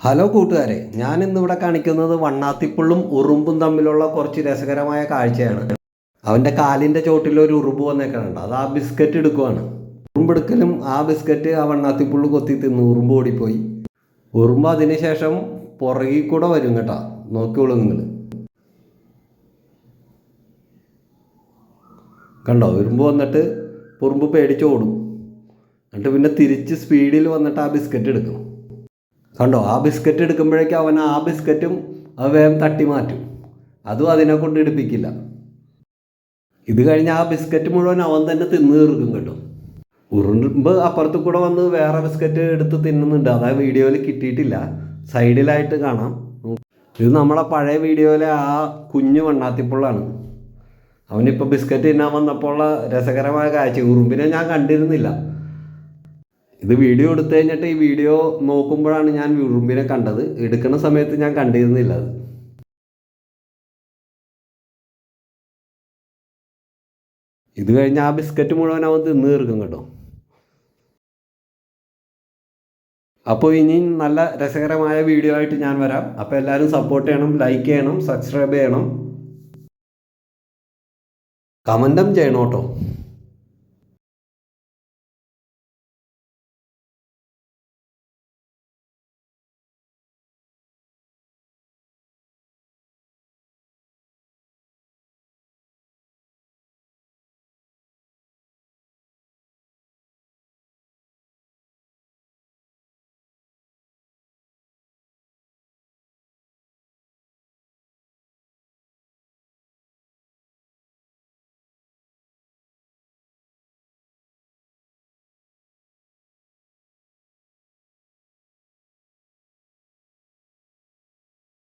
Hello കൂട്ടുകാരെ, ഞാൻ ഇന്നിവിടെ കാണിക്കുന്നത് വണ്ണാത്തിപ്പുള്ളും ഉറുമ്പും തമ്മിലുള്ള കുറച്ച് രസകരമായ കാഴ്ചയാണ്. അവൻ്റെ കാലിൻ്റെ ചോട്ടിൽ ഒരു ഉറുമ്പ് വന്നേക്കാനുണ്ട്. അത് ആ ബിസ്ക്കറ്റ് എടുക്കുവാണ്. ഉറുമ്പെടുക്കലും ആ ബിസ്ക്കറ്റ് ആ വണ്ണാത്തിപ്പുള്ളു കൊത്തി തിന്നു. ഉറുമ്പ് ഓടിപ്പോയി. ഉറുമ്പ് അതിനുശേഷം പുറകിൽ കൂടെ വരും കേട്ടോ. നോക്കിയോളൂ നിങ്ങൾ. കണ്ടോ, ഉറുമ്പ് വന്നിട്ട് ഉറുമ്പ് പേടിച്ചോടും. എന്നിട്ട് പിന്നെ തിരിച്ച് സ്പീഡിൽ വന്നിട്ട് ആ ബിസ്ക്കറ്റ് എടുക്കും. കണ്ടോ, ആ ബിസ്ക്കറ്റ് എടുക്കുമ്പോഴേക്കും അവൻ ആ ബിസ്ക്കറ്റും അത് വേഗം തട്ടി മാറ്റും. അതും അതിനെ കൊണ്ട് എടുപ്പിക്കില്ല. ഇത് കഴിഞ്ഞ് ആ ബിസ്ക്കറ്റ് മുഴുവൻ അവൻ തന്നെ തിന്നു തീർക്കും കേട്ടോ. ഉറുമ്പ് അപ്പുറത്ത് കൂടെ വന്ന് വേറെ ബിസ്ക്കറ്റ് എടുത്ത് തിന്നുന്നുണ്ട്. അതായത് വീഡിയോയിൽ കിട്ടിയിട്ടില്ല, സൈഡിലായിട്ട് കാണാം. ഇത് നമ്മളെ പഴയ വീഡിയോയിലെ ആ കുഞ്ഞു വണ്ണാത്തിപ്പുള്ളാണ്. അവനിപ്പോൾ ബിസ്ക്കറ്റ് തിന്നാൻ വന്നപ്പോൾ ഉള്ള രസകരമായ കാഴ്ച. ഉറുമ്പിനെ ഞാൻ കണ്ടിരുന്നില്ല. ഇത് വീഡിയോ എടുത്തു കഴിഞ്ഞിട്ട് ഈ വീഡിയോ നോക്കുമ്പോഴാണ് ഞാൻ ഉറുമ്പിനെ കണ്ടത്. എടുക്കുന്ന സമയത്ത് ഞാൻ കണ്ടിരുന്നില്ല അത്. ഇത് കഴിഞ്ഞ് ആ ബിസ്ക്കറ്റ് മുഴുവൻ അവൻ തിന്ന് തീർക്കും കേട്ടോ. അപ്പോൾ ഇനി നല്ല രസകരമായ വീഡിയോ ആയിട്ട് ഞാൻ വരാം. അപ്പോൾ എല്ലാവരും സപ്പോർട്ട് ചെയ്യണം, ലൈക്ക് ചെയ്യണം, സബ്സ്ക്രൈബ് ചെയ്യണം, കമൻറ്റും ചെയ്യണം കേട്ടോ.